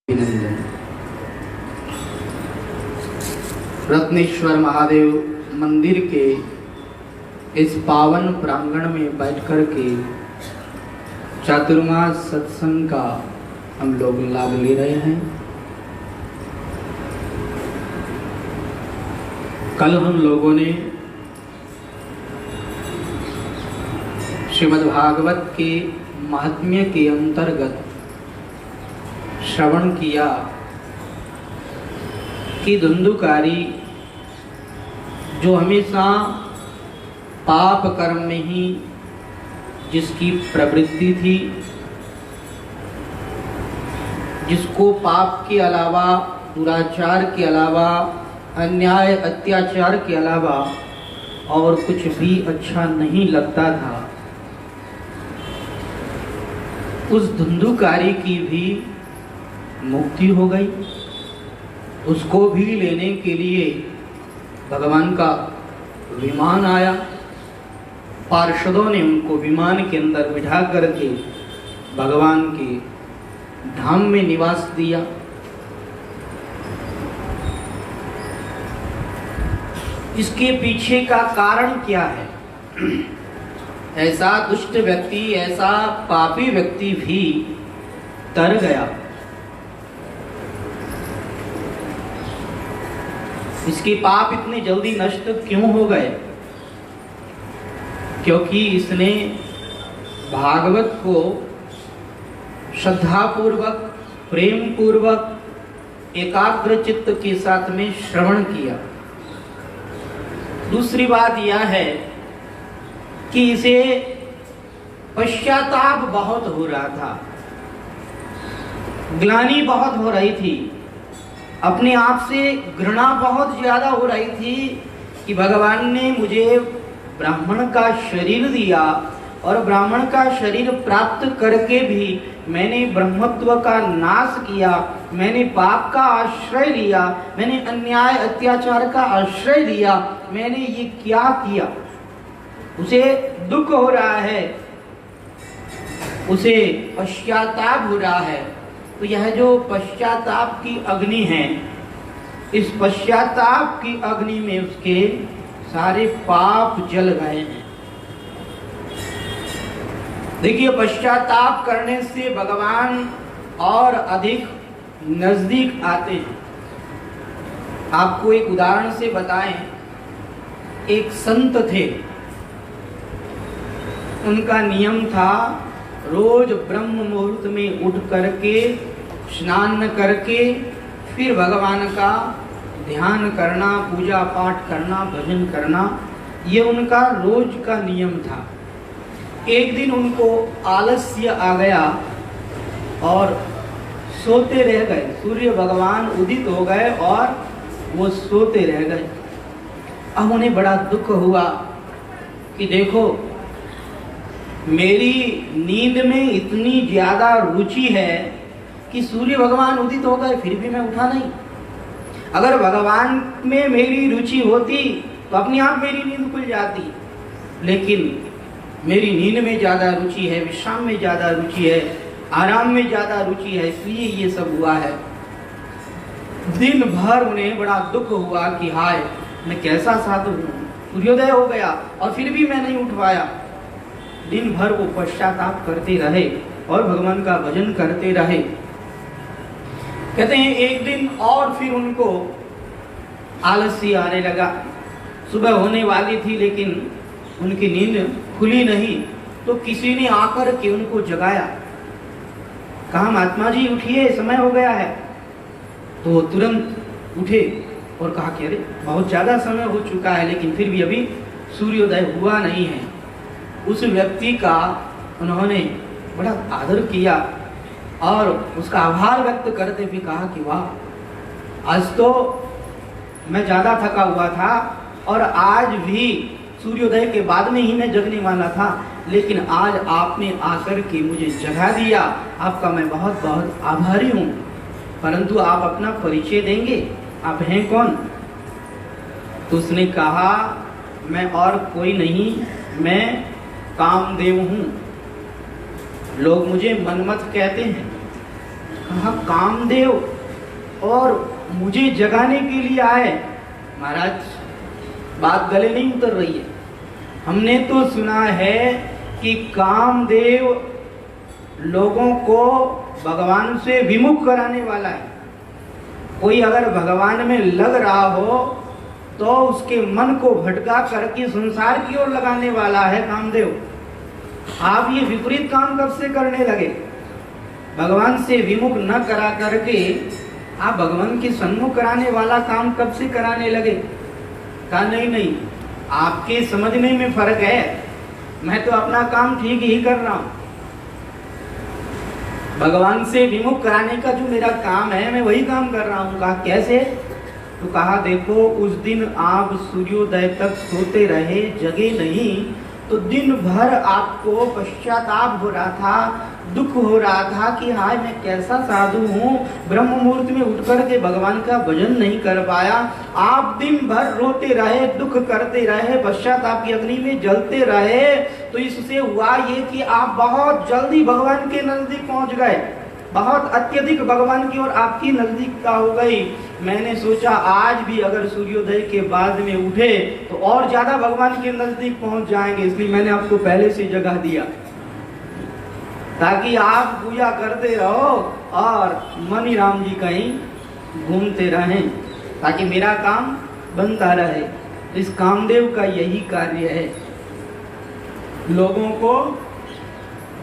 अभिनंदन। रत्नेश्वर महादेव मंदिर के इस पावन प्रांगण में बैठकर के चातुर्मास सत्संग का हम लोग लाभ ले रहे हैं। कल हम लोगों ने श्रीमद्भागवत के महात्म्य के अंतर्गत श्रवण किया कि धुंधुकारी जो हमेशा पाप कर्म में ही जिसकी प्रवृत्ति थी, जिसको पाप के अलावा, दुराचार के अलावा, अन्याय अत्याचार के अलावा और कुछ भी अच्छा नहीं लगता था, उस धुंधुकारी की भी मुक्ति हो गई। उसको भी लेने के लिए भगवान का विमान आया। पार्षदों ने उनको विमान के अंदर बिठा करके भगवान के धाम में निवास दिया। इसके पीछे का कारण क्या है? ऐसा दुष्ट व्यक्ति, ऐसा पापी व्यक्ति भी तर गया। इसके पाप इतने जल्दी नष्ट क्यों हो गए? क्योंकि इसने भागवत को श्रद्धापूर्वक, प्रेम पूर्वक, एकाग्र चित्त के साथ में श्रवण किया। दूसरी बात यह है कि इसे पश्चाताप बहुत हो रहा था, ग्लानि बहुत हो रही थी, अपने आप से घृणा बहुत ज्यादा हो रही थी कि भगवान ने मुझे ब्राह्मण का शरीर दिया और ब्राह्मण का शरीर प्राप्त करके भी मैंने ब्रह्मत्व का नाश किया, मैंने पाप का आश्रय लिया, मैंने अन्याय अत्याचार का आश्रय लिया, मैंने ये क्या किया? उसे दुख हो रहा है, उसे पश्चाताप हो रहा है। तो यह जो पश्चाताप की अग्नि है, इस पश्चाताप की अग्नि में उसके सारे पाप जल गए हैं। देखिए, पश्चाताप करने से भगवान और अधिक नजदीक आते हैं। आपको एक उदाहरण से बताएं। एक संत थे, उनका नियम था रोज ब्रह्म मुहूर्त में उठ करके स्नान करके फिर भगवान का ध्यान करना, पूजा पाठ करना, भजन करना, ये उनका रोज का नियम था। एक दिन उनको आलस्य आ गया और सोते रह गए। सूर्य भगवान उदित हो गए और वो सोते रह गए। अब उन्हें बड़ा दुख हुआ कि देखो, मेरी नींद में इतनी ज्यादा रुचि है कि सूर्य भगवान उदित हो गए फिर भी मैं उठा नहीं। अगर भगवान में मेरी रुचि होती तो अपने आप मेरी नींद खुल जाती, लेकिन मेरी नींद में ज्यादा रुचि है, विश्राम में ज्यादा रुचि है, आराम में ज्यादा रुचि है, इसलिए ये सब हुआ है। दिन भर उन्हें बड़ा दुख हुआ कि हाय, मैं कैसा साधु हूँ, सूर्योदय हो गया और फिर भी मैं नहीं उठ पाया। दिन भर वो पश्चाताप करते रहे और भगवान का भजन करते रहे। कहते हैं एक दिन और फिर उनको आलस्य आने लगा। सुबह होने वाली थी लेकिन उनकी नींद खुली नहीं, तो किसी ने आकर के उनको जगाया। कहा, महात्मा जी उठिए, समय हो गया है। तो वो तुरंत उठे और कहा कि अरे बहुत ज्यादा समय हो चुका है, लेकिन फिर भी अभी सूर्योदय हुआ नहीं है। उस व्यक्ति का उन्होंने बड़ा आदर किया और उसका आभार व्यक्त करते हुए कहा कि वाह, आज तो मैं ज्यादा थका हुआ था और आज भी सूर्योदय के बाद में ही मैं जगने वाला था, लेकिन आज आपने आकर के मुझे जगा दिया। आपका मैं बहुत बहुत आभारी हूँ। परंतु आप अपना परिचय देंगे, आप हैं कौन? तो उसने कहा, मैं और कोई नहीं, मैं कामदेव हूँ। लोग मुझे मनमथ कहते हैं। कहा कामदेव और मुझे जगाने के लिए आए। महाराज बात गले नहीं उतर रही है। हमने तो सुना है कि कामदेव लोगों को भगवान से विमुख कराने वाला है। कोई अगर भगवान में लग रहा हो तो उसके मन को भटका करके संसार की ओर लगाने वाला है कामदेव। आप ये विपरीत काम कब से करने लगे? भगवान से विमुख न करा करके आप भगवान के सन्मुख कराने वाला काम कब से कराने लगे? कहा नहीं, आपके समझने में फर्क है, मैं तो अपना काम ठीक ही कर रहा हूं। भगवान से विमुख कराने का जो मेरा काम है मैं वही काम कर रहा हूं। कहा कैसे? तो कहा देखो, उस दिन आप सूर्योदय तक सोते रहे, जगे नहीं, तो दिन भर आपको पश्चाताप हो रहा था, दुख हो रहा था कि हाय मैं कैसा साधु हूँ, ब्रह्म मुहूर्त में उठ करके भगवान का भजन नहीं कर पाया। आप दिन भर रोते रहे, दुख करते रहे, पश्चाताप की अग्नि में जलते रहे। तो इससे हुआ ये कि आप बहुत जल्दी भगवान के नजदीक पहुंच गए, बहुत अत्यधिक भगवान की ओर आपकी नजदीकता हो गई। मैंने सोचा आज भी अगर सूर्योदय के बाद में उठे तो और ज्यादा भगवान के नजदीक पहुंच जाएंगे, इसलिए मैंने आपको पहले से जगह दिया ताकि आप पूजा करते रहो और मनी राम जी कहीं घूमते रहें, ताकि मेरा काम बनता रहे। इस कामदेव का यही कार्य है, लोगों को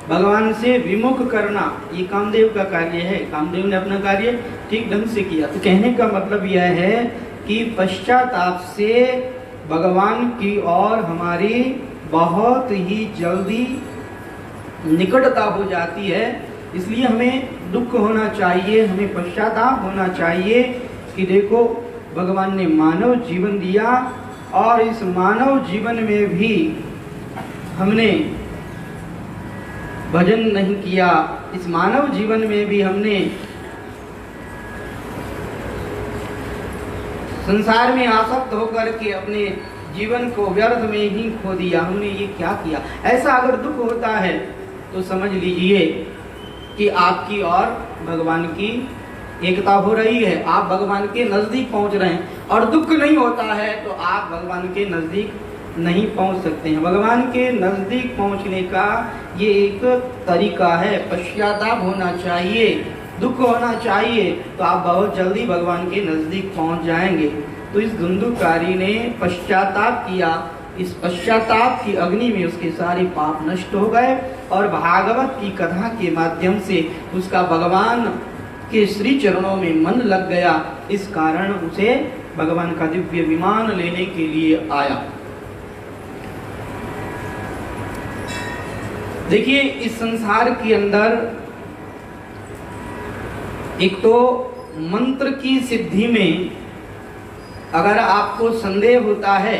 भगवान से विमुख करना, ये कामदेव का कार्य है। कामदेव ने अपना कार्य ठीक ढंग से किया। तो कहने का मतलब यह है कि पश्चाताप से भगवान की ओर हमारी बहुत ही जल्दी निकटता हो जाती है। इसलिए हमें दुख होना चाहिए, हमें पश्चाताप होना चाहिए कि देखो भगवान ने मानव जीवन दिया और इस मानव जीवन में भी हमने भजन नहीं किया, इस मानव जीवन में भी हमने संसार में आसक्त होकर के अपने जीवन को व्यर्थ में ही खो दिया। हमने ये क्या किया? ऐसा अगर दुख होता है तो समझ लीजिए कि आपकी और भगवान की एकता हो रही है, आप भगवान के नजदीक पहुंच रहे हैं। और दुख नहीं होता है तो आप भगवान के नजदीक नहीं पहुंच सकते हैं। भगवान के नजदीक पहुंचने का ये एक तरीका है। पश्चाताप होना चाहिए, दुख होना चाहिए, तो आप बहुत जल्दी भगवान के नजदीक पहुंच जाएंगे। तो इस धुंधुकारी ने पश्चाताप किया, इस पश्चाताप की अग्नि में उसके सारे पाप नष्ट हो गए और भागवत की कथा के माध्यम से उसका भगवान के श्री चरणों में मन लग गया। इस कारण उसे भगवान का दिव्य विमान लेने के लिए आया। देखिए, इस संसार के अंदर एक तो मंत्र की सिद्धि में अगर आपको संदेह होता है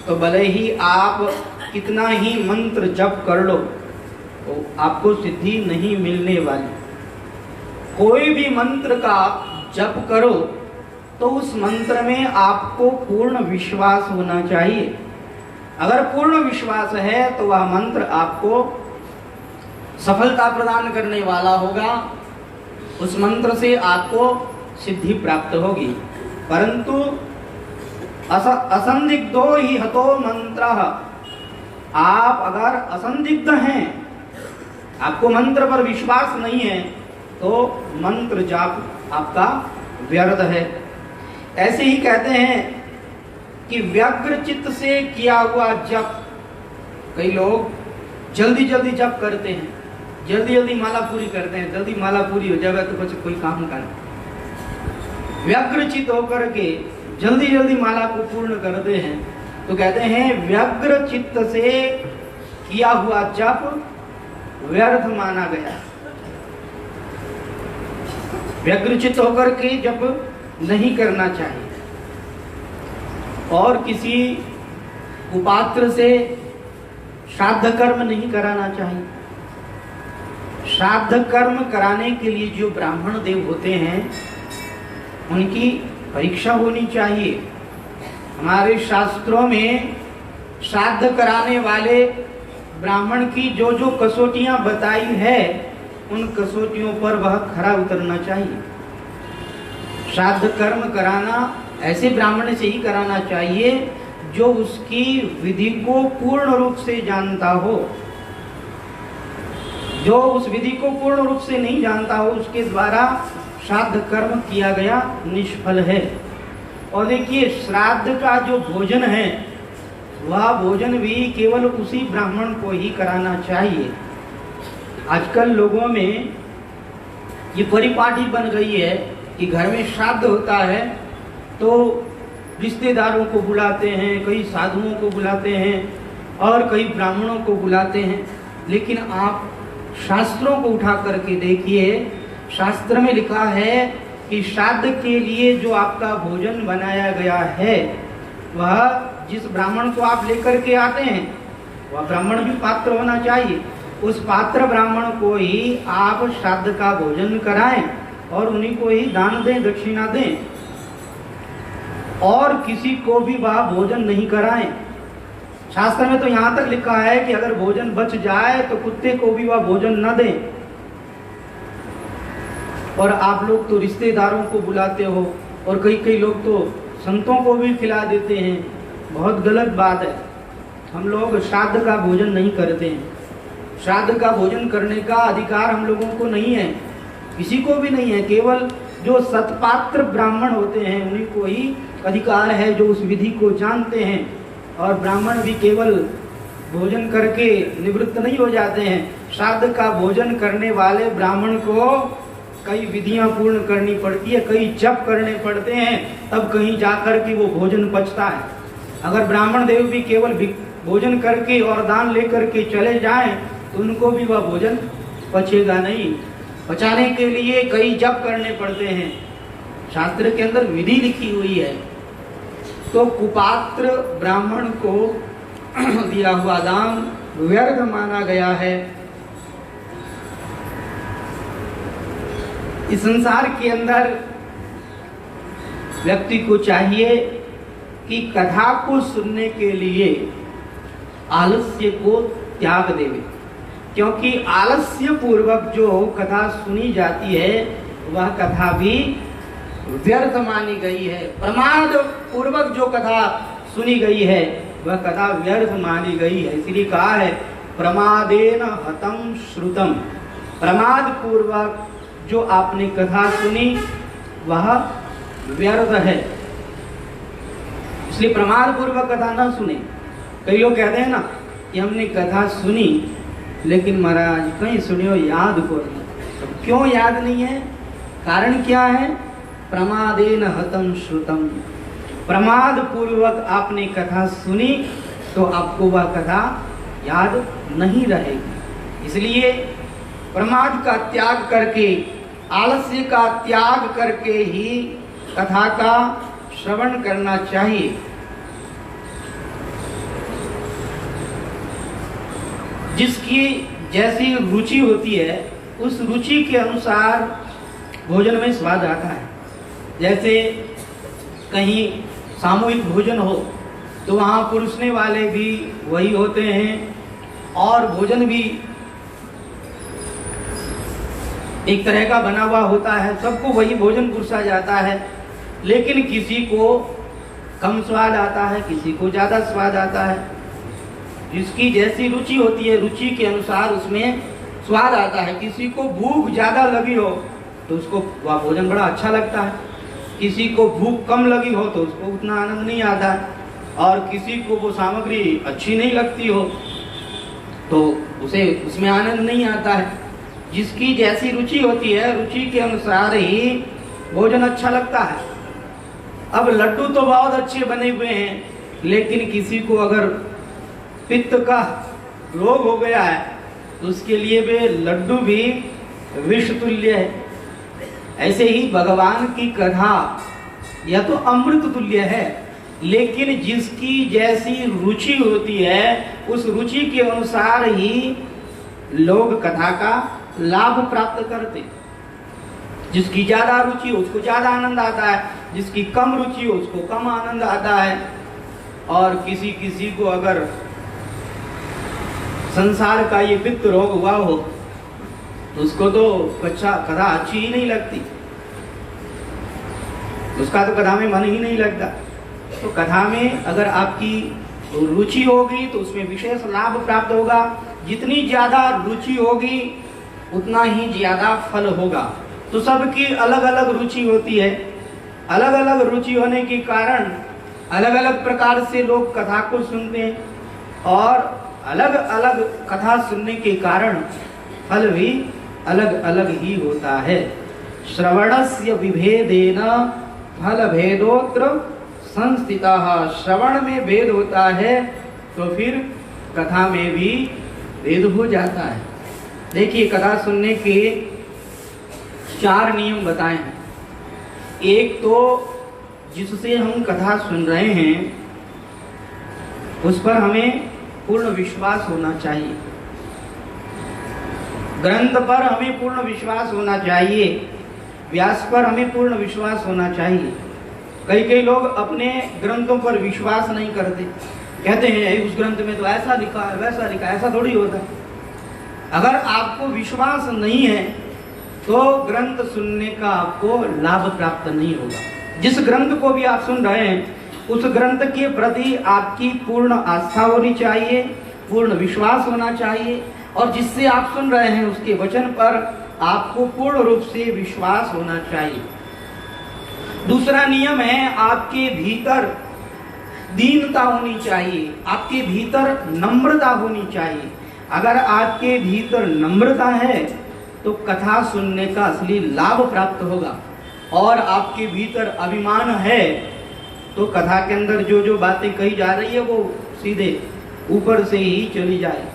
तो भले ही आप कितना ही मंत्र जप कर लो तो आपको सिद्धि नहीं मिलने वाली। कोई भी मंत्र का जप करो तो उस मंत्र में आपको पूर्ण विश्वास होना चाहिए। अगर पूर्ण विश्वास है तो वह मंत्र आपको सफलता प्रदान करने वाला होगा, उस मंत्र से आपको सिद्धि प्राप्त होगी। परंतु असंदिग्धो ही हतो मंत्रः, आप अगर असंदिग्ध हैं, आपको मंत्र पर विश्वास नहीं है तो मंत्र जाप आपका व्यर्थ है। ऐसे ही कहते हैं कि व्यग्र चित्त से किया हुआ जप, कई लोग जल्दी जल्दी जप करते हैं, जल्दी जल्दी माला पूरी करते हैं, जल्दी माला पूरी हो जाएगा तो कुछ कोई काम कर, व्यग्र चित्त होकर के जल्दी जल्दी माला को पूर्ण करते हैं। तो कहते हैं व्यग्र चित्त से किया हुआ जप व्यर्थ माना गया। व्यग्र चित्त होकर के जप नहीं करना चाहिए और किसी कुपात्र से श्राद्ध कर्म नहीं कराना चाहिए। श्राद्ध कर्म कराने के लिए जो ब्राह्मण देव होते हैं उनकी परीक्षा होनी चाहिए। हमारे शास्त्रों में श्राद्ध कराने वाले ब्राह्मण की जो जो कसौटियां बताई है उन कसौटियों पर वह खरा उतरना चाहिए। श्राद्ध कर्म कराना ऐसे ब्राह्मण से ही कराना चाहिए जो उसकी विधि को पूर्ण रूप से जानता हो। जो उस विधि को पूर्ण रूप से नहीं जानता हो, उसके द्वारा श्राद्ध कर्म किया गया निष्फल है। और देखिए, श्राद्ध का जो भोजन है वह भोजन भी केवल उसी ब्राह्मण को ही कराना चाहिए। आजकल लोगों में ये परिपाटी बन गई है कि घर में श्राद्ध होता है तो रिश्तेदारों को बुलाते हैं, कई साधुओं को बुलाते हैं और कई ब्राह्मणों को बुलाते हैं। लेकिन आप शास्त्रों को उठा करके देखिए, शास्त्र में लिखा है कि श्राद्ध के लिए जो आपका भोजन बनाया गया है, वह जिस ब्राह्मण को आप लेकर के आते हैं वह ब्राह्मण भी पात्र होना चाहिए। उस पात्र ब्राह्मण को ही आप श्राद्ध का भोजन कराएं और उन्हीं को ही दान दें, दक्षिणा दें, और किसी को भी वह भोजन नहीं कराएं। शास्त्र में तो यहाँ तक लिखा है कि अगर भोजन बच जाए तो कुत्ते को भी वह भोजन न दें। और आप लोग तो रिश्तेदारों को बुलाते हो और कई लोग तो संतों को भी खिला देते हैं। बहुत गलत बात है। हम लोग श्राद्ध का भोजन नहीं करते हैं। श्राद्ध का भोजन करने का अधिकार हम लोगों को नहीं है, किसी को भी नहीं है। केवल जो सत्पात्र ब्राह्मण होते हैं उन्हीं को ही अधिकार है, जो उस विधि को जानते हैं। और ब्राह्मण भी केवल भोजन करके निवृत्त नहीं हो जाते हैं। श्राद्ध का भोजन करने वाले ब्राह्मण को कई विधियां पूर्ण करनी पड़ती है, कई जप करने पड़ते हैं, तब कहीं जाकर के वो भोजन पचता है। अगर ब्राह्मण देव भी केवल भोजन करके और दान लेकर के चले जाएं तो उनको भी वह भोजन पचेगा नहीं। पचाने के लिए कई जप करने पड़ते हैं, शास्त्र के अंदर विधि लिखी हुई है। तो कुपात्र ब्राह्मण को दिया हुआ दान व्यर्थ माना गया है। इस संसार के अंदर व्यक्ति को चाहिए कि कथा को सुनने के लिए आलस्य को त्याग देवे, क्योंकि आलस्य पूर्वक जो कथा सुनी जाती है वह कथा भी व्यर्थ मानी गई है। प्रमाद पूर्वक जो कथा सुनी गई है वह कथा व्यर्थ मानी गई है। इसलिए कहा है प्रमादेन हतम श्रुतम। प्रमाद पूर्वक जो आपने कथा सुनी वह व्यर्थ है, इसलिए प्रमाद पूर्वक कथा ना सुने। कई लोग कहते हैं ना कि हमने कथा सुनी लेकिन महाराज कहीं सुनियो याद को नहीं। तो क्यों याद नहीं है? कारण क्या है? प्रमादेन हतम श्रुतम। प्रमाद पूर्वक आपने कथा सुनी तो आपको वह कथा याद नहीं रहेगी। इसलिए प्रमाद का त्याग करके, आलस्य का त्याग करके ही कथा का श्रवण करना चाहिए। जिसकी जैसी रुचि होती है उस रुचि के अनुसार भोजन में स्वाद आता है। जैसे कहीं सामूहिक भोजन हो तो वहाँ पुरुषने वाले भी वही होते हैं और भोजन भी एक तरह का बना हुआ होता है, सबको वही भोजन पुरसा जाता है। लेकिन किसी को कम स्वाद आता है, किसी को ज़्यादा स्वाद आता है। जिसकी जैसी रुचि होती है रुचि के अनुसार उसमें स्वाद आता है। किसी को भूख ज़्यादा लगी हो तो उसको वह भोजन बड़ा अच्छा लगता है, किसी को भूख कम लगी हो तो उसको उतना आनंद नहीं आता है, और किसी को वो सामग्री अच्छी नहीं लगती हो तो उसे उसमें आनंद नहीं आता है। जिसकी जैसी रुचि होती है रुचि के अनुसार ही भोजन अच्छा लगता है। अब लड्डू तो बहुत अच्छे बने हुए हैं, लेकिन किसी को अगर पित्त का रोग हो गया है तो उसके लिए वे लड्डू भी विष तुल्य है। ऐसे ही भगवान की कथा या तो अमृत तुल्य है, लेकिन जिसकी जैसी रुचि होती है उस रुचि के अनुसार ही लोग कथा का लाभ प्राप्त करते। जिसकी ज्यादा रुचि हो उसको ज्यादा आनंद आता है, जिसकी कम रुचि हो उसको कम आनंद आता है। और किसी किसी को अगर संसार का ये पित्त रोग हुआ हो उसको तो कथा अच्छी ही नहीं लगती, उसका तो कथा में मन ही नहीं लगता। तो कथा में अगर आपकी रुचि होगी तो उसमें विशेष लाभ प्राप्त होगा। जितनी ज्यादा रुचि होगी उतना ही ज्यादा फल होगा। तो सबकी अलग अलग रुचि होती है, अलग अलग रुचि होने के कारण अलग अलग प्रकार से लोग कथा को सुनते हैं, और अलग अलग कथा सुनने के कारण फल भी अलग अलग ही होता है। श्रवणस्य विभेदेन फल भेदोत्र संस्थितः। श्रवण में भेद होता है तो फिर कथा में भी भेद हो जाता है। देखिए, कथा सुनने के 4 नियम बताए हैं। एक तो जिससे हम कथा सुन रहे हैं उस पर हमें पूर्ण विश्वास होना चाहिए, ग्रंथ पर हमें पूर्ण विश्वास होना चाहिए, व्यास पर हमें पूर्ण विश्वास होना चाहिए। कई लोग अपने ग्रंथों पर विश्वास नहीं करते, कहते हैं उस ग्रंथ में तो ऐसा लिखा है वैसा लिखा है। ऐसा थोड़ी होता है। अगर आपको विश्वास नहीं है तो ग्रंथ सुनने का आपको लाभ प्राप्त नहीं होगा। जिस ग्रंथ को भी आप सुन रहे हैं उस ग्रंथ के प्रति आपकी पूर्ण आस्था होनी चाहिए, पूर्ण विश्वास होना चाहिए, और जिससे आप सुन रहे हैं उसके वचन पर आपको पूर्ण रूप से विश्वास होना चाहिए। दूसरा नियम है, आपके भीतर दीनता होनी चाहिए, आपके भीतर नम्रता होनी चाहिए। अगर आपके भीतर नम्रता है तो कथा सुनने का असली लाभ प्राप्त होगा, और आपके भीतर अभिमान है तो कथा के अंदर जो जो बातें कही जा रही है वो सीधे ऊपर से ही चली जाए।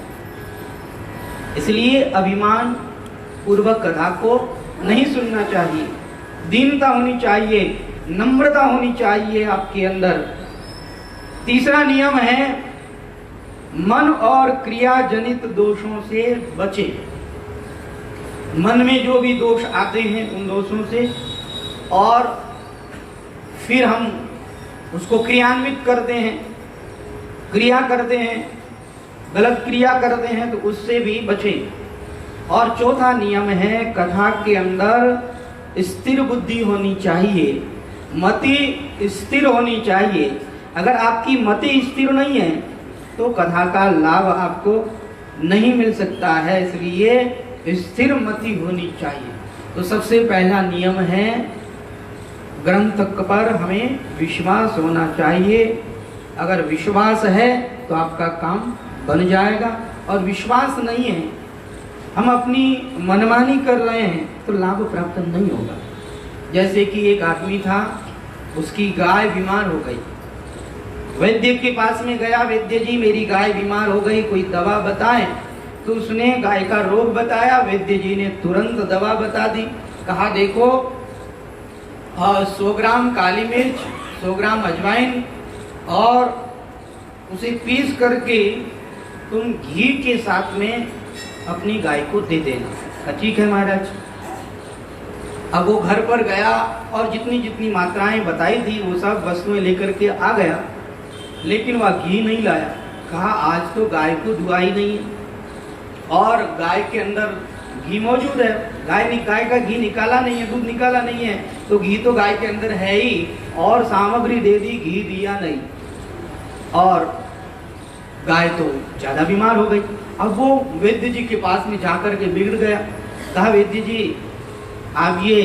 इसलिए अभिमान पूर्वक कथा को नहीं सुनना चाहिए। दीनता होनी चाहिए, नम्रता होनी चाहिए आपके अंदर। तीसरा नियम है, मन और क्रिया जनित दोषों से बचे। मन में जो भी दोष आते हैं उन दोषों से, और फिर हम उसको क्रियान्वित करते हैं, क्रिया करते हैं, गलत क्रिया करते हैं तो उससे भी बचें। और चौथा नियम है, कथा के अंदर स्थिर बुद्धि होनी चाहिए, मति स्थिर होनी चाहिए। अगर आपकी मति स्थिर नहीं है तो कथा का लाभ आपको नहीं मिल सकता है, इसलिए स्थिर मति होनी चाहिए। तो सबसे पहला नियम है, ग्रंथ पर हमें विश्वास होना चाहिए। अगर विश्वास है तो आपका काम बन जाएगा, और विश्वास नहीं है, हम अपनी मनमानी कर रहे हैं तो लाभ प्राप्त नहीं होगा। जैसे कि एक आदमी था, उसकी गाय बीमार हो गई, वैद्य के पास में गया, वैद्य जी मेरी गाय बीमार हो गई, कोई दवा बताएं। तो उसने गाय का रोग बताया, वैद्य जी ने तुरंत दवा बता दी। कहा देखो 100 ग्राम काली मिर्च, 100 ग्राम अजवाइन, और उसे पीस करके तुम घी के साथ में अपनी गाय को दे देना। ठीक है महाराज। अब वो घर पर गया और जितनी जितनी मात्राएं बताई थी वो सब वस्तुएं लेकर के आ गया, लेकिन वह घी नहीं लाया। कहा आज तो गाय को दुआ ही नहीं है, और गाय के अंदर घी मौजूद है, गाय का घी निकाला नहीं है, दूध निकाला नहीं है, तो घी तो गाय के अंदर है ही, और सामग्री दे दी, घी दिया नहीं, और गाय तो ज्यादा बीमार हो गई। अब वो वैद्य जी के पास में जाकर के बिगड़ गया। कहा वैद्य जी आप ये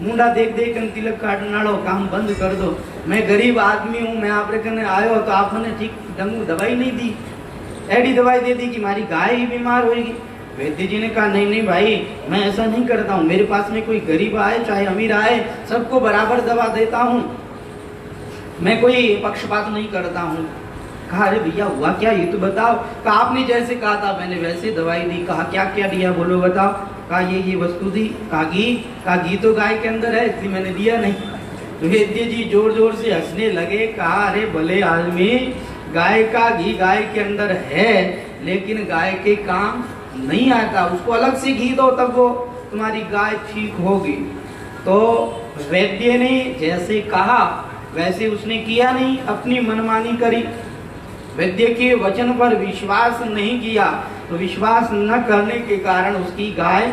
मुंडा देख देख कर तिलक काटना काम बंद कर दो, मैं गरीब आदमी हूँ, मैं आप करने आयो तो आपने ठीक ढंग दवाई नहीं दी, ऐडी दवाई दे दी कि हमारी गाय ही बीमार होगी। वैद्य जी ने कहा नहीं नहीं भाई, मैं ऐसा नहीं करता हूँ, मेरे पास में कोई गरीब आए चाहे अमीर आए सबको बराबर दवा देता हूँ, मैं कोई पक्षपात नहीं करता हूँ। कहा अरे भैया हुआ क्या ये तो बताओ। कहा आपने जैसे कहा था मैंने वैसे दवाई दी। कहा क्या क्या दिया बोलो बताओ। कहा ये वस्तु दी। कहा घी तो गाय के अंदर है इसलिए मैंने दिया नहीं। वैद्य जी जोर जोर से हंसने लगे। कहा अरे भले आदमी, गाय का घी गाय के अंदर है लेकिन गाय के काम नहीं आता, उसको अलग से घी दो तब वो तुम्हारी गाय ठीक होगी। तो वैद्य ने जैसे कहा वैसे उसने किया नहीं, अपनी मनमानी करी, वैद्य के वचन पर विश्वास नहीं किया, तो विश्वास न करने के कारण उसकी गाय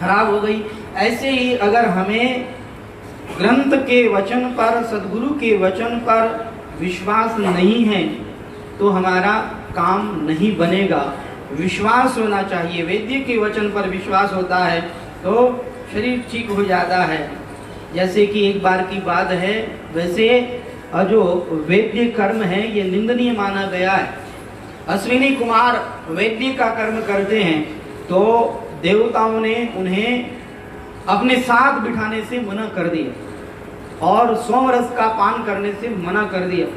खराब हो गई। ऐसे ही अगर हमें ग्रंथ के वचन पर, सदगुरु के वचन पर विश्वास नहीं है तो हमारा काम नहीं बनेगा। विश्वास होना चाहिए। वैद्य के वचन पर विश्वास होता है तो शरीर ठीक हो जाता है। जैसे कि एक बार की बात है, वैसे जो वैद्य कर्म है ये निंदनीय माना गया है। अश्विनी कुमार वैद्य का कर्म करते हैं तो देवताओं ने उन्हें अपने साथ बिठाने से मना कर दिया और सोमरस का पान करने से मना कर दिया।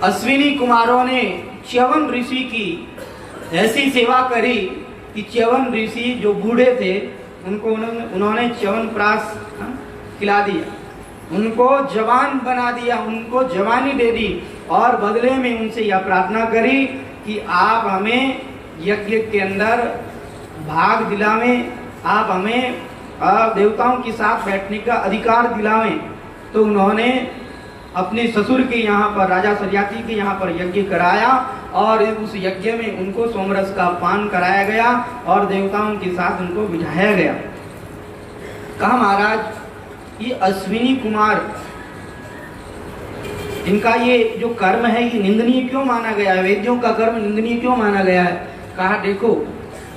अश्विनी कुमारों ने च्यवन ऋषि की ऐसी सेवा करी कि च्यवन ऋषि जो बूढ़े थे उनको उन्होंने च्यवन प्राश खिला दिया, उनको जवान बना दिया, उनको जवानी दे दी और बदले में उनसे यह प्रार्थना करी कि आप हमें यज्ञ के अंदर भाग दिलावें, आप हमें देवताओं के साथ बैठने का अधिकार दिलावें। तो उन्होंने अपने ससुर के यहाँ पर, राजा सरियाती के यहाँ पर यज्ञ कराया और उस यज्ञ में उनको सोमरस का पान कराया गया और देवताओं के साथ उनको बिठाया गया। कहा महाराज ये अश्विनी कुमार, इनका ये जो कर्म है ये निंदनीय क्यों माना गया है? वैद्यों का कर्म निंदनीय क्यों माना गया है? कहा देखो,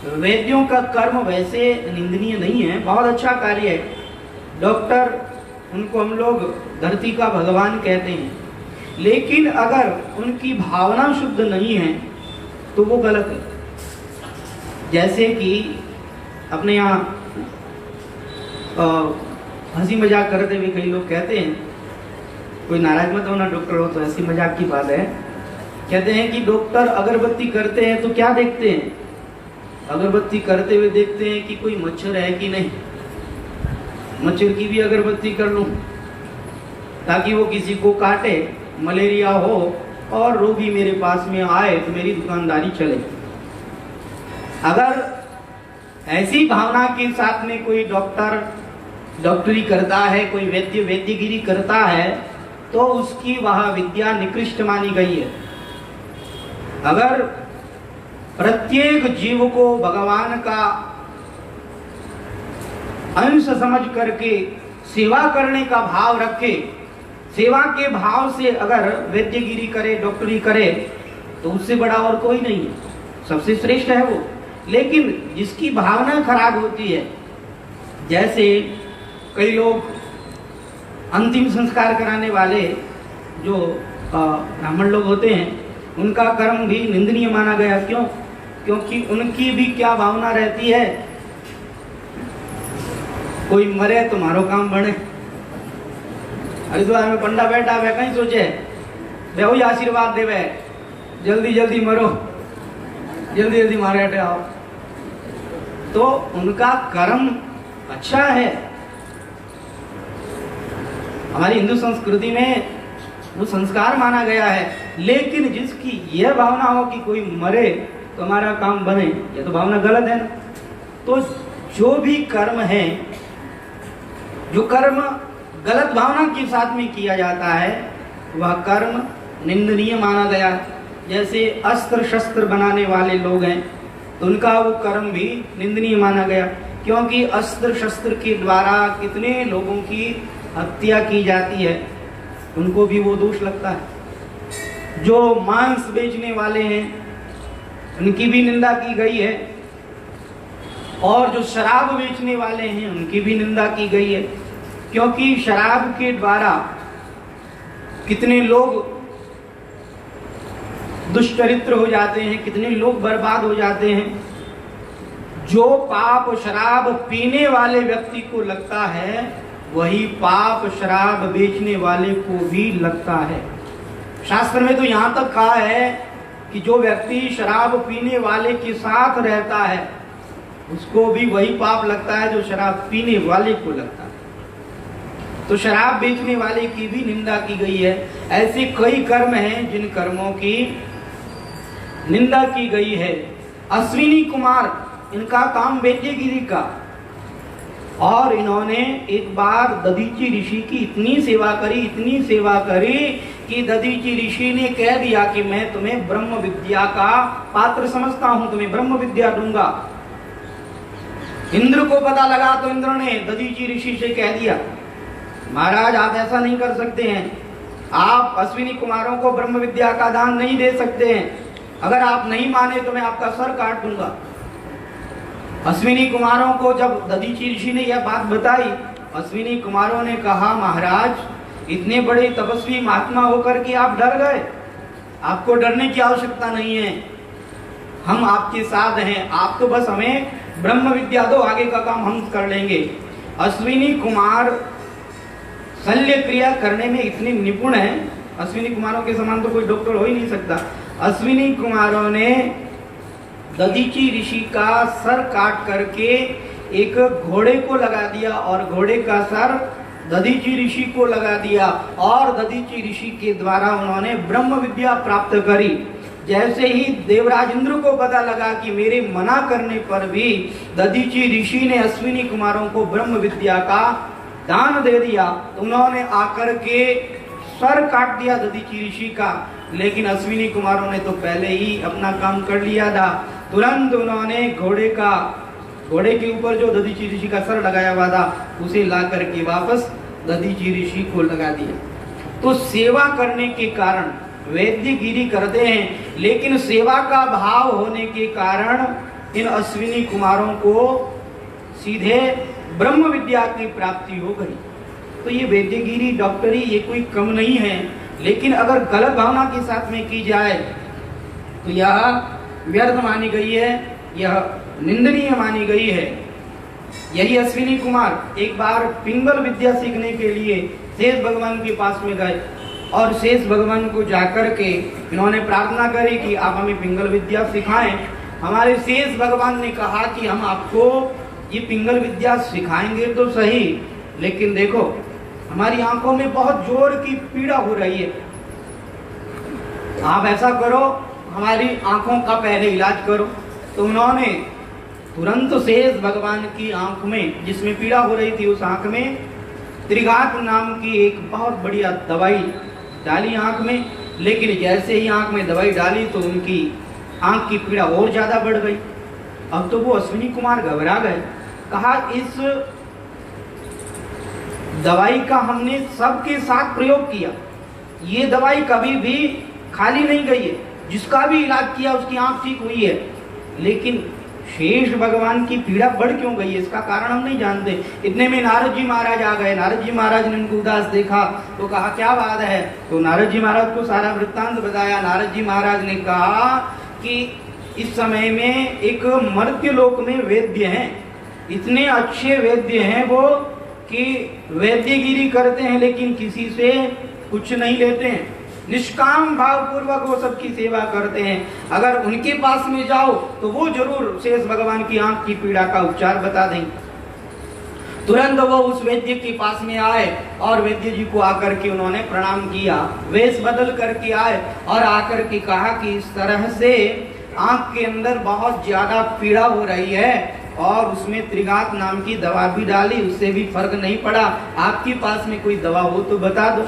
वैद्यों का कर्म वैसे निंदनीय नहीं है, बहुत अच्छा कार्य है। डॉक्टर, उनको हम लोग धरती का भगवान कहते हैं, लेकिन अगर उनकी भावना शुद्ध नहीं है तो वो गलत है। जैसे कि अपने यहाँ हंसी मजाक करते हुए कई लोग कहते हैं, कोई नाराज मत होना डॉक्टर हो तो ऐसी मजाक की बात है, कहते हैं कि डॉक्टर अगरबत्ती करते हैं तो क्या देखते हैं? अगरबत्ती करते हुए देखते हैं कि कोई मच्छर है कि नहीं, मच्छर की भी अगरबत्ती कर लूं ताकि वो किसी को काटे, मलेरिया हो और रोगी मेरे पास में आए तो मेरी दुकानदारी चले। अगर ऐसी भावना के साथ में कोई डॉक्टर डॉक्टरी करता है, कोई वैद्य वैद्यगिरी करता है तो उसकी वह विद्या निकृष्ट मानी गई है। अगर प्रत्येक जीव को भगवान का अंश समझ करके सेवा करने का भाव रखे, सेवा के भाव से अगर वैद्यगिरी करे, डॉक्टरी करे तो उससे बड़ा और कोई नहीं है, सबसे श्रेष्ठ है वो। लेकिन जिसकी भावना खराब होती है, जैसे कई लोग अंतिम संस्कार कराने वाले जो ब्राह्मण लोग होते हैं, उनका कर्म भी निंदनीय माना गया। क्यों? क्योंकि उनकी भी क्या भावना रहती है, कोई मरे तुम्हारो काम बने। हरिद्वार में पंडा बैठा वे कहीं सोचे वे वही आशीर्वाद देवे, जल्दी जल्दी मरो, जल्दी जल्दी मारे हटे आओ। तो उनका कर्म अच्छा है। हमारी हिंदू संस्कृति में वो संस्कार माना गया है। लेकिन जिसकी यह भावना हो कि कोई मरे तो हमारा काम बने, ये तो भावना गलत है ना। तो जो भी कर्म है, जो कर्म गलत भावना के साथ में किया जाता है वह कर्म निंदनीय माना गया। जैसे अस्त्र शस्त्र बनाने वाले लोग हैं तो उनका वो कर्म भी निंदनीय माना गया, क्योंकि अस्त्र शस्त्र के द्वारा कितने लोगों की हत्या की जाती है, उनको भी वो दोष लगता है। जो मांस बेचने वाले हैं उनकी भी निंदा की गई है, और जो शराब बेचने वाले हैं उनकी भी निंदा की गई है, क्योंकि शराब के द्वारा कितने लोग दुष्चरित्र हो जाते हैं, कितने लोग बर्बाद हो जाते हैं। जो पाप शराब पीने वाले व्यक्ति को लगता है वही पाप शराब बेचने वाले को भी लगता है। शास्त्र में तो यहाँ तक कहा है कि जो व्यक्ति शराब पीने वाले के साथ रहता है उसको भी वही पाप लगता है जो शराब पीने वाले को लगता है। तो शराब बेचने वाले की भी निंदा की गई है। ऐसे कई कर्म हैं जिन कर्मों की निंदा की गई है। अश्विनी कुमार, इनका काम वैद्यगिरी का, और इन्होंने एक बार दधीची ऋषि की इतनी सेवा करी, इतनी सेवा करी कि दधीची ऋषि ने कह दिया कि मैं तुम्हें ब्रह्म विद्या का पात्र समझता हूं, तुम्हें ब्रह्म विद्या दूंगा। इंद्र को पता लगा तो इंद्र ने दधीचि ऋषि से कह दिया, महाराज आप ऐसा नहीं कर सकते हैं, आप अश्विनी कुमारों को ब्रह्म विद्या का दान नहीं दे सकते हैं, अगर आप नहीं माने तो मैं आपका सर काट दूंगा। अश्विनी कुमारों को जब दधीचि ऋषि ने यह बात बताई, अश्विनी कुमारों ने कहा, महाराज इतने बड़े तपस्वी महात्मा होकर के आप डर गए, आपको डरने की आवश्यकता नहीं है, हम आपके साथ हैं, आप तो बस हमें ब्रह्म विद्या दो, आगे का काम हम कर लेंगे। अश्विनी कुमार शल्य क्रिया करने में इतने निपुण हैं, अश्विनी कुमारों के समान तो कोई डॉक्टर हो ही नहीं सकता। अश्विनी कुमारों ने दधीचि ऋषि का सर काट करके एक घोड़े को लगा दिया और घोड़े का सर दधीचि ऋषि को लगा दिया और दधीचि ऋषि के द्वारा उन्होंने ब्रह्म विद्या प्राप्त करी। जैसे ही देवराज इंद्र को पता लगा कि मेरे मना करने पर भी दधीचि ऋषि ने अश्विनी कुमारों को ब्रह्म विद्या का दान दे दिया, तो उन्होंने आकर के सर काट दिया दधीचि ऋषि का। लेकिन अश्विनी कुमारों ने तो पहले ही अपना काम कर लिया था। तुरंत उन्होंने घोड़े के ऊपर जो दधीचि ऋषि का सर लगाया हुआ था उसे ला करके वापस दधीचि ऋषि को लगा दिया। तो सेवा करने के कारण वैद्यगिरी करते हैं, लेकिन सेवा का भाव होने के कारण इन अश्विनी कुमारों को सीधे ब्रह्म विद्या की प्राप्ति हो गई। तो ये वैद्यगिरी डॉक्टरी ये कोई कम नहीं है, लेकिन अगर गलत भावना के साथ में की जाए तो यह व्यर्थ मानी गई है, यह निंदनीय मानी गई है। यही अश्विनी कुमार एक बार पिंगल विद्या सीखने के लिए शेष भगवान के पास में गए और शेष भगवान को जाकर के इन्होंने प्रार्थना करी कि आप हमें पिंगल विद्या सिखाएं। हमारे शेष भगवान ने कहा कि हम आपको ये पिंगल विद्या सिखाएंगे तो सही, लेकिन देखो हमारी आंखों में बहुत जोर की पीड़ा हो रही है, आप ऐसा करो हमारी आंखों का पहले इलाज करो। तो उन्होंने तुरंत शेष भगवान की आंख में, जिसमें पीड़ा हो रही थी उस आंख में त्रिघात नाम की एक बहुत बढ़िया दवाई डाली आंख में। लेकिन जैसे ही आंख में दवाई डाली तो उनकी आंख की पीड़ा और ज्यादा बढ़ गई। अब तो वो अश्विनी कुमार घबरा गए, कहा इस दवाई का हमने सबके साथ प्रयोग किया, ये दवाई कभी भी खाली नहीं गई है, जिसका भी इलाज किया उसकी आंख ठीक हुई है, लेकिन शेष भगवान की पीड़ा बढ़ क्यों गई है, इसका कारण हम नहीं जानते। इतने में नारद जी महाराज आ गए। नारद जी महाराज ने उनको उदास देखा तो कहा क्या बात है, तो नारद जी महाराज को सारा वृत्तांत बताया। नारद जी महाराज ने कहा कि इस समय में एक मर्त्य लोक में वैद्य हैं, इतने अच्छे वैद्य हैं वो कि वैद्यगिरी करते हैं लेकिन किसी से कुछ नहीं लेते हैं, निष्काम भाव पूर्वक वो सबकी सेवा करते हैं। अगर उनके पास में जाओ तो वो जरूर शेष भगवान की आंख की पीड़ा का उपचार बता देंगे। तुरंत वो उस वैद्य के पास में आए और वैद्य जी को आकर के उन्होंने प्रणाम किया, वेश बदल करके आए और आकर के कहा कि इस तरह से आंख के अंदर बहुत ज्यादा पीड़ा हो रही है और उसमें त्रिघात नाम की दवा भी डाली, उससे भी फर्क नहीं पड़ा, आपके पास में कोई दवा हो तो बता दो।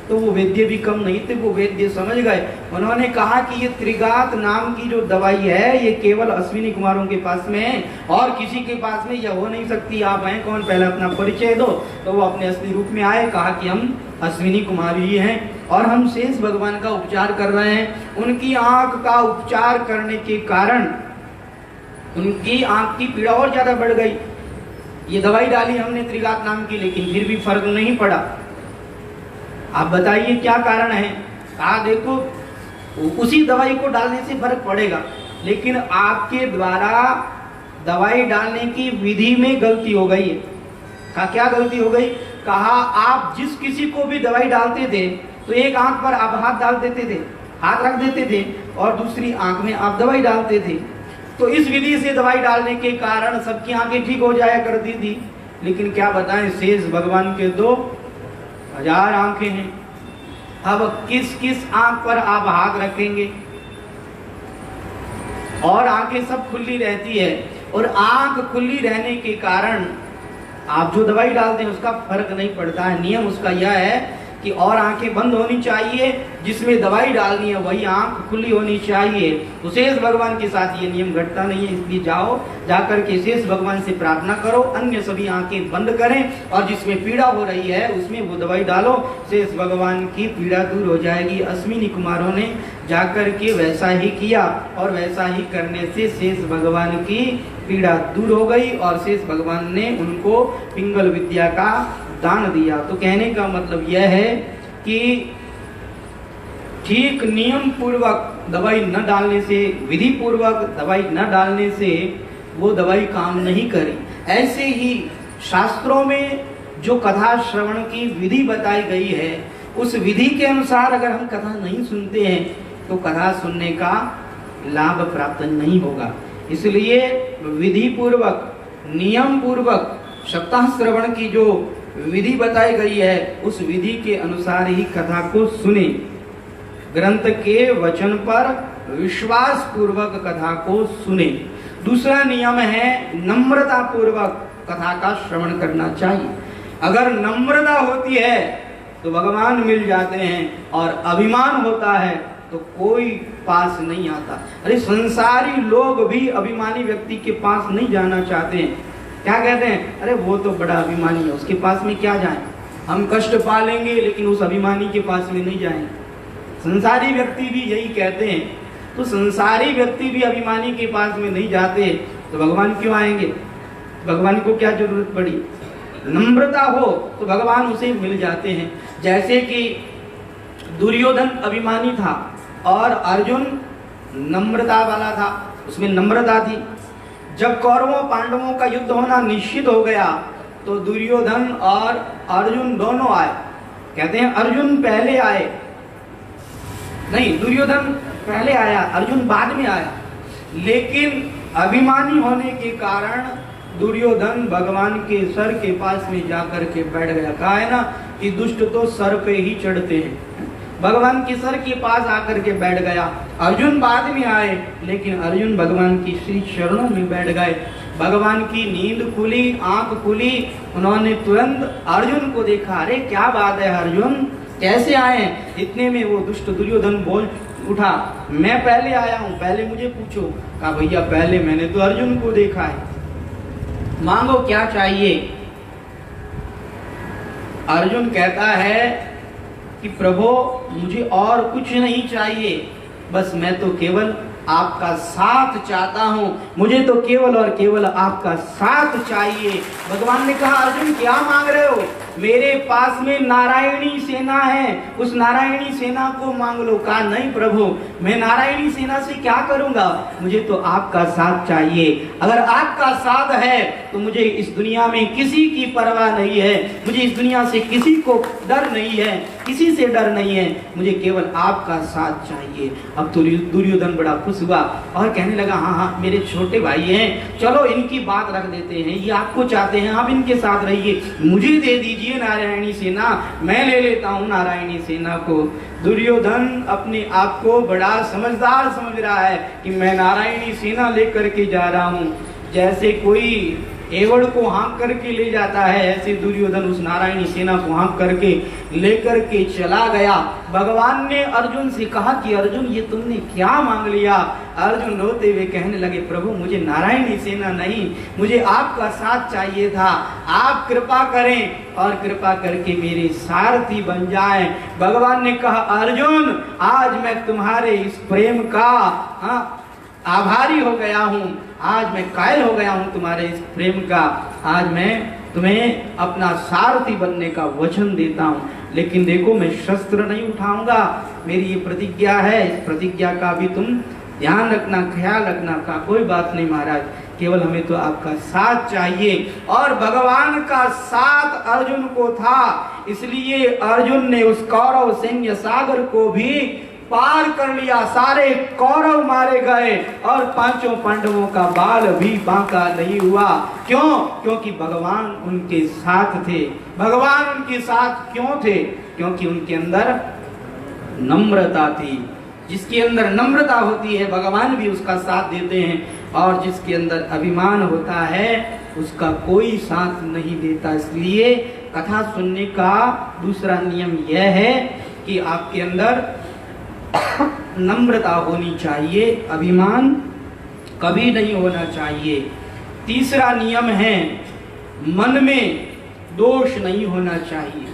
तो वो वैद्य भी कम नहीं थे, वो वैद्य समझ गए। उन्होंने कहा कि ये त्रिघात नाम की जो दवाई है ये केवल अश्विनी कुमारों के पास में है और किसी के पास में यह हो नहीं सकती, आप हैं कौन, पहले अपना परिचय दो। तो वो अपने असली रूप में आए, कहा कि हम अश्विनी कुमार ही हैं और हम शेष भगवान का उपचार कर रहे हैं। उनकी आंख का उपचार करने के कारण उनकी आंख की पीड़ा और ज्यादा बढ़ गई। ये दवाई डाली हमने त्रिघात नाम की, लेकिन फिर भी फर्क नहीं पड़ा। आप बताइए क्या कारण है। कहा देखो उसी दवाई को डालने से फर्क पड़ेगा, लेकिन आपके द्वारा दवाई डालने की विधि में गलती हो गई है। कहा क्या गलती हो गई। कहा आप जिस किसी को भी दवाई डालते थे तो एक आंख पर आप हाथ डाल देते थे, हाथ रख देते थे और दूसरी आंख में आप दवाई डालते थे। तो इस विधि से दवाई डालने के कारण सबकी आंखें ठीक हो जाया करती थी। लेकिन क्या बताएं, शेष भगवान के 2000 आंखें हैं। अब किस किस आंख पर आप हाथ रखेंगे, और आंखें सब खुली रहती है और आंख खुली रहने के कारण आप जो दवाई डालते हैं उसका फर्क नहीं पड़ता है। नियम उसका यह है कि और आंखें बंद होनी चाहिए, जिसमें दवाई डालनी है वही आंख खुली होनी चाहिए। तो शेष भगवान के साथ ये नियम घटता नहीं है, इसलिए जाओ जाकर के शेष भगवान से प्रार्थना करो, अन्य सभी आंखें बंद करें और जिसमें पीड़ा हो रही है उसमें वो दवाई डालो, शेष भगवान की पीड़ा दूर हो जाएगी। अश्विनी कुमारों ने जाकर के वैसा ही किया और वैसा ही करने से शेष भगवान की पीड़ा दूर हो गई और शेष भगवान ने उनको पिंगल विद्या का दान दिया। तो कहने का मतलब यह है कि ठीक नियम पूर्वक दवाई न डालने से, विधि पूर्वक दवाई न डालने से वो दवाई काम नहीं करी। ऐसे ही शास्त्रों में जो कथा श्रवण की विधि बताई गई है उस विधि के अनुसार अगर हम कथा नहीं सुनते हैं तो कथा सुनने का लाभ प्राप्त नहीं होगा। इसलिए विधि पूर्वक, नियम पूर्वक सप्ताह श्रवण की जो विधि बताई गई है उस विधि के अनुसार ही कथा को सुने। ग्रंथ के वचन पर विश्वास पूर्वक कथा को सुने। दूसरा नियम है नम्रता पूर्वक कथा का श्रवण करना चाहिए। अगर नम्रता होती है तो भगवान मिल जाते हैं और अभिमान होता है तो कोई पास नहीं आता। अरे संसारी लोग भी अभिमानी व्यक्ति के पास नहीं जाना चाहते हैं। क्या कहते हैं? अरे वो तो बड़ा अभिमानी है, उसके पास में क्या जाएं, हम कष्ट पालेंगे लेकिन उस अभिमानी के पास में नहीं जाएंगे। संसारी व्यक्ति भी यही कहते हैं। तो संसारी व्यक्ति भी अभिमानी के पास में नहीं जाते तो भगवान क्यों आएंगे? भगवान को क्या जरूरत पड़ी? नम्रता हो तो भगवान उसे मिल जाते हैं। जैसे कि दुर्योधन अभिमानी था और अर्जुन नम्रता वाला था, उसमें नम्रता थी। जब कौरवों पांडवों का युद्ध होना निश्चित हो गया तो दुर्योधन और अर्जुन दोनों आए। कहते हैं अर्जुन पहले आए, नहीं, दुर्योधन पहले आया, अर्जुन बाद में आया। लेकिन अभिमानी होने के कारण दुर्योधन भगवान के सर के पास में जाकर के बैठ गया। कहा है ना कि दुष्ट तो सर पे ही चढ़ते हैं। भगवान के सर के पास आकर के बैठ गया। अर्जुन बाद में आए लेकिन अर्जुन भगवान की श्री चरणों में बैठ गए। भगवान की नींद खुली, आंख खुली, उन्होंने तुरंत अर्जुन को देखा। अरे क्या बात है अर्जुन, कैसे आए? इतने में वो दुष्ट दुर्योधन बोल उठा, मैं पहले आया हूँ, पहले मुझे पूछो। कहा भैया पहले मैंने तो अर्जुन को देखा है, मांगो क्या चाहिए। अर्जुन कहता है कि प्रभु मुझे और कुछ नहीं चाहिए, बस मैं तो केवल आपका साथ चाहता हूं, मुझे तो केवल और केवल आपका साथ चाहिए। भगवान ने कहा अर्जुन क्या मांग रहे हो? मेरे पास में नारायणी सेना है, उस नारायणी सेना को मांग लो। कहा नहीं प्रभु, मैं नारायणी सेना से क्या करूंगा, मुझे तो आपका साथ चाहिए। अगर आपका साथ है तो मुझे इस दुनिया में किसी की परवाह नहीं है, मुझे इस दुनिया से किसी को डर नहीं है, किसी से डर नहीं है, मुझे केवल आपका साथ चाहिए। अब तो दुर्योधन बड़ा खुश हुआ और कहने लगा हाँ हाँ मेरे छोटे भाई हैं, चलो इनकी बात रख देते हैं, ये आपको चाहते हैं, आप इनके साथ रहिए, मुझे दे दीजिए नारायणी सेना, मैं ले लेता हूँ नारायणी सेना को। दुर्योधन अपने आप को बड़ा समझदार समझ रहा है कि मैं नारायणी सेना लेकर के जा रहा हूँ। जैसे कोई एवड़ को हाँक करके ले जाता है, ऐसे दुर्योधन उस नारायणी सेना को हाँक करके लेकर के चला गया। भगवान ने अर्जुन से कहा कि अर्जुन ये तुमने क्या मांग लिया? अर्जुन रोते हुए कहने लगे प्रभु मुझे नारायणी सेना नहीं, मुझे आपका साथ चाहिए था, आप कृपा करें और कृपा करके मेरे सारथी बन जाएं। भगवान ने कहा अर्जुन आज मैं तुम्हारे इस प्रेम का आभारी हो गया हूँ, आज मैं कायल हो गया हूँ तुम्हारे इस प्रेम का, आज मैं तुम्हें अपना सारथी बनने का वचन देता हूँ। लेकिन देखो मैं शस्त्र नहीं उठाऊंगा, मेरी ये प्रतिज्ञा है, इस प्रतिज्ञा का भी तुम ध्यान रखना, ख्याल रखना। का कोई बात नहीं महाराज, केवल हमें तो आपका साथ चाहिए। और भगवान का साथ अर्जुन को था, इसलिए अर्जुन ने उस कौरव सैन्य सागर को भी पार कर लिया। सारे कौरव मारे गए और पांचों पांडवों का बाल भी बांका नहीं हुआ। क्यों? क्योंकि भगवान उनके साथ थे। भगवान उनके साथ क्यों थे? क्योंकि उनके अंदर नम्रता थी। जिसके अंदर नम्रता होती है भगवान भी उसका साथ देते हैं, और जिसके अंदर अभिमान होता है उसका कोई साथ नहीं देता। इसलिए कथा सुनने का दूसरा नियम यह है कि आपके अंदर नम्रता होनी चाहिए, अभिमान कभी नहीं होना चाहिए। तीसरा नियम है मन में दोष नहीं होना चाहिए।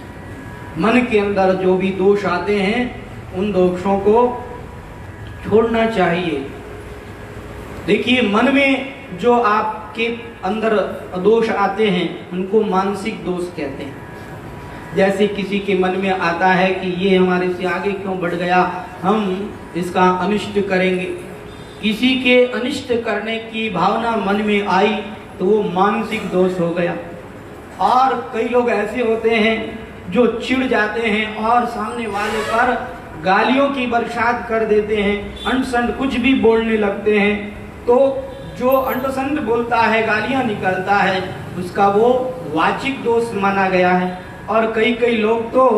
मन के अंदर जो भी दोष आते हैं उन दोषों को छोड़ना चाहिए। देखिए, मन में जो आपके अंदर दोष आते हैं उनको मानसिक दोष कहते हैं। जैसे किसी के मन में आता है कि ये हमारे से आगे क्यों बढ़ गया, हम इसका अनिष्ट करेंगे। किसी के अनिष्ट करने की भावना मन में आई तो वो मानसिक दोष हो गया। और कई लोग ऐसे होते हैं जो चिढ़ जाते हैं और सामने वाले पर गालियों की बरसात कर देते हैं, अंट-संट कुछ भी बोलने लगते हैं। तो जो अंट-संट बोलता है, गालियां निकलता है, उसका वो वाचिक दोष माना गया है। और कई लोग तो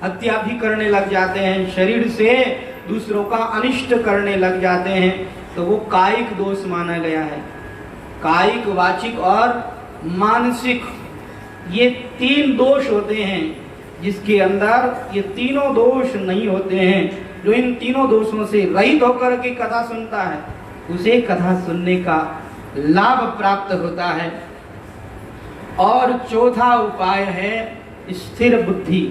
हत्या भी करने लग जाते हैं, शरीर से दूसरों का अनिष्ट करने लग जाते हैं, तो वो कायिक दोष माना गया है। कायिक, वाचिक और मानसिक, ये 3 दोष होते हैं। जिसके अंदर ये तीनों दोष नहीं होते हैं, जो इन तीनों दोषों से रहित होकर के कथा सुनता है, उसे कथा सुनने का लाभ प्राप्त होता है। और चौथा उपाय है स्थिर बुद्धि।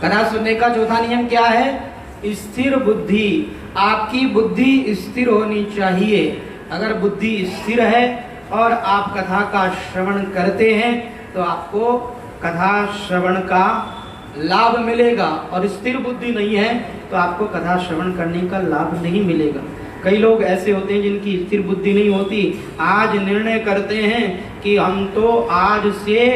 कथा सुनने का चौथा नियम क्या है? स्थिर बुद्धि। आपकी बुद्धि स्थिर होनी चाहिए। अगर बुद्धि स्थिर है और आप कथा का श्रवण करते हैं तो आपको कथा श्रवण का लाभ मिलेगा। और स्थिर बुद्धि नहीं है तो आपको कथा श्रवण करने का लाभ नहीं मिलेगा। कई लोग ऐसे होते हैं जिनकी स्थिर बुद्धि नहीं होती, आज निर्णय करते हैं कि हम तो आज से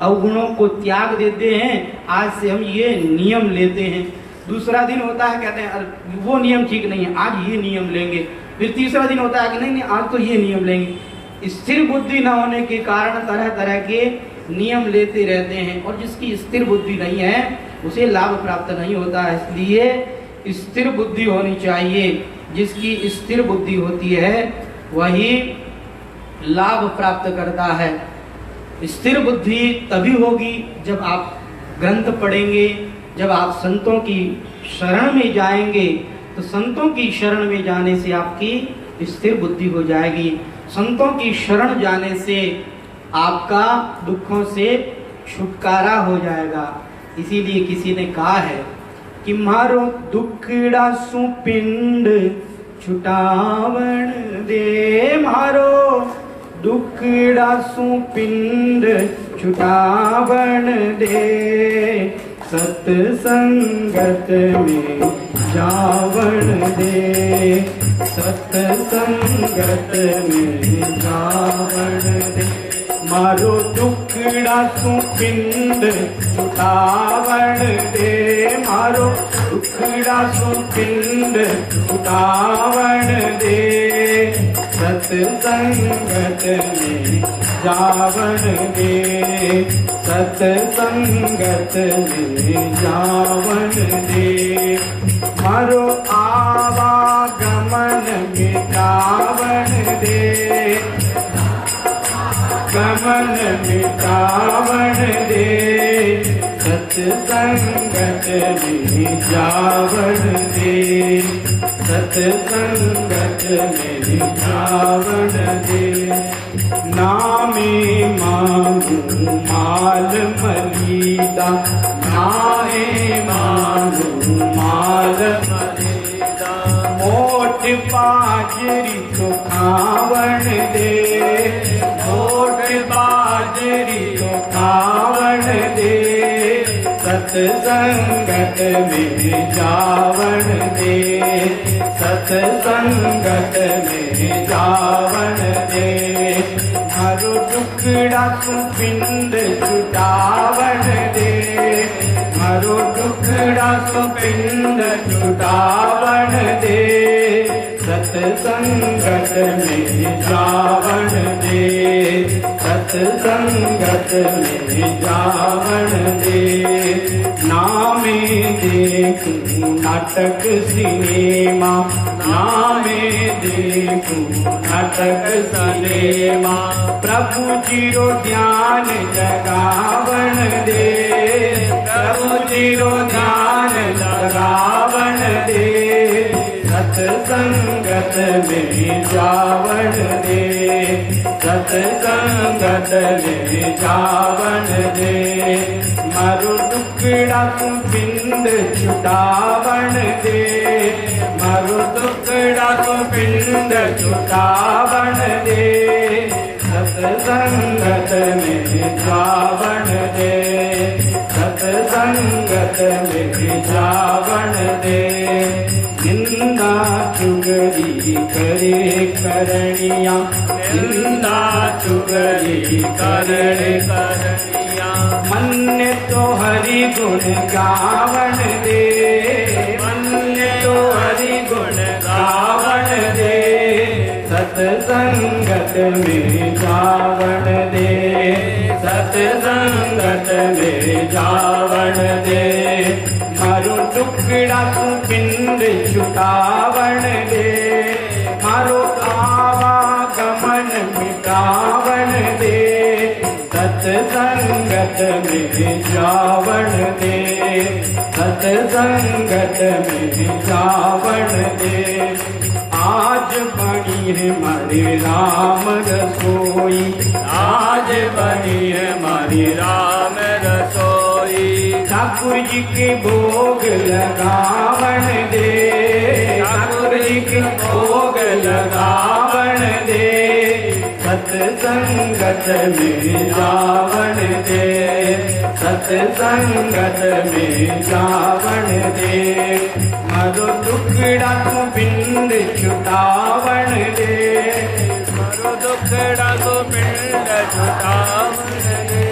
अवगुणों को त्याग देते हैं, आज से हम ये नियम लेते हैं। दूसरा दिन होता है, कहते हैं वो नियम ठीक नहीं है, आज ये नियम लेंगे। फिर तीसरा दिन होता है कि नहीं आज तो ये नियम लेंगे। स्थिर बुद्धि न होने के कारण तरह तरह के नियम लेते रहते हैं, और जिसकी स्थिर बुद्धि नहीं है उसे लाभ प्राप्त नहीं होता है। इसलिए स्थिर बुद्धि होनी चाहिए। जिसकी स्थिर बुद्धि होती है वही लाभ प्राप्त करता है। स्थिर बुद्धि तभी होगी जब आप ग्रंथ पढ़ेंगे, जब आप संतों की शरण में जाएंगे। तो संतों की शरण में जाने से आपकी स्थिर बुद्धि हो जाएगी। संतों की शरण जाने से आपका दुखों से छुटकारा हो जाएगा। इसीलिए किसी ने कहा है कि मारो दुखड़ा सु पिंड छुटावण दे, मारो दुखड़ा सु पिंड छुटावण दे, सत्संगत में जावण दे, सत्संगत में जावण दे। मारो दुखड़ा सु पिंड छुटावण दे, मारो दुखड़ा सु पिंड छुटावण दे, सत्संगत में जावण दे, सत्संगत में जावण दे। मारो आवागमन मिटावण दे, गमन मिटावण दे, सत्संगत में जावण दे, सत्संगत में जावण दे। नामे मांगू माल मलीदा, नामे मांगू माल मलीदा, मोट बाजरी तो खावण दे, मोट बाजरी तो खावण दे, सत्संगत में जावण दे, सत्संगत में जावण दे। मारो दुखड़ा सु पिंड छुटावण दे, मारो दुखड़ा सु पिंड छुटावण दे, सत्संगत में जावन दे, सत्संगत में जावन दे। नामे देखूं नाटक सिनेमा, नामे देखूं नाटक सिनेमा। प्रभु जीरो ध्यान जगावन दे, प्रभु जीरो ध्यान जगावन दे। सत्संगत में जावन दे, सत्संगत में जावन दे। मरु टुकड़ा तू पिंड छुटावन दे, मरु टुकड़ा तू पिंड छुटावन दे। सत्संगत में जावन दे, सत्संगत में जावन दे। निंदा चुगली करे करनिया, निंदा चुगली करे करनिया। मन तो हरि गुण गावन दे, मन तो हरि गुण गावन दे। सत्संगत में जावन दे, सत्संगत में जावन दे। मारो टुकड़ा तू पिंड छुटावन दे, मारो आवागमन मिटावन दे। सत्संगत में जावन दे, सत्संगत में जावन दे। आज बनी है हमारी राम रसोई, आज बनी है हमारी राम रसोई। ठाकुर जी के भोग लगावन दे, ठाकुर जी के भोग लगावन दे। सत्संगत में जावन दे, सत्संगत में जावन दे। मरो टुकड़ा तू पिंड छुटावन दे, मरो टुकड़ा तू पिंड छुटावन दे।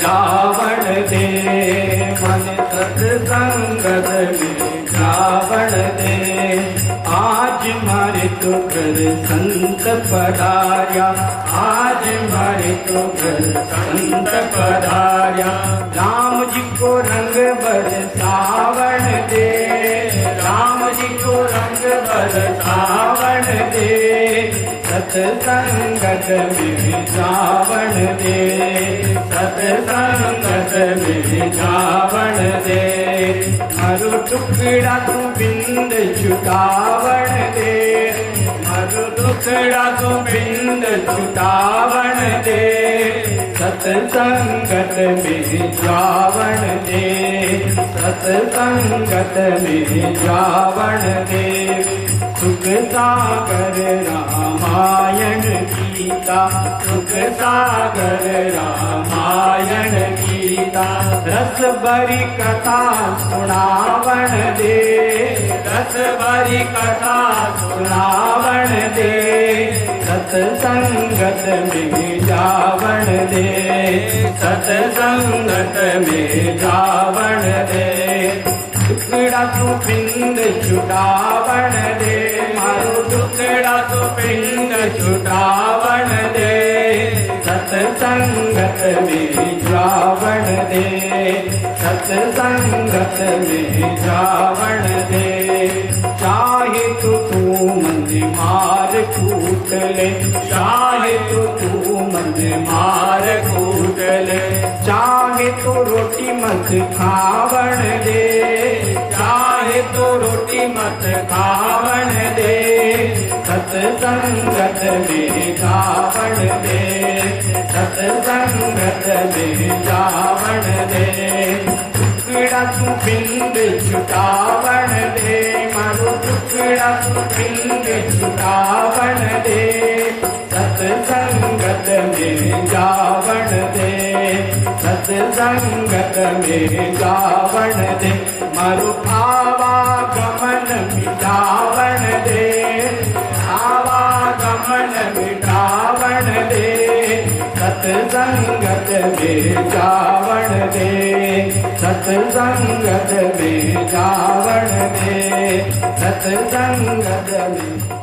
जावन दे मन सत्संगत में जावन दे। आज मारे तो घर संत पधार्या, आज मारे तो घर संत पधार्या। राम जी को रंग बरसावन दे, राम जी को रंग बरसावन दे। सत्संगत में जावन दे, सत्संगत में जावन दे। मरु टुकड़ा तू पिंड छुटावन दे, मरु टुकड़ा तू पिंड छुटावन दे। सत्संगत में जावन दे, सत्संगत में जावन दे। सुख सागर रामायण गीता, सुख सागर रामायण गीता। रस भरी कथा सुनावन दे, रस भरी कथा सुनावन दे। सत्संगत में जावन दे, सत्संगत में जावन दे। टुकड़ा तू पिंड छुटावन दे, मारो टुकड़ा तू पिंड छुटावन दे। सत्संगत में जावन दे, सत्संगत में जावन दे। चाहे तो तू मन मार कूट ले, चाहे तो तू मन मार कूट ले। चाहे तो रोटी मत खावन दे, चाहे तो रोटी मत खावन दे। सत्संगत में जावन दे, सत्संगत में जावन दे। टुकड़ा तू पिंड छुटावन दे, मारो टुकड़ा तू पिंड छुटावन दे। सत्संगत में जावन दे, सत्संगत में जावन दे। मारो आवागमन मिटावन दे, आवागमन मिटावन दे। सत्संगत में जावन दे, सत्संगत में जावन दे। सतसंग में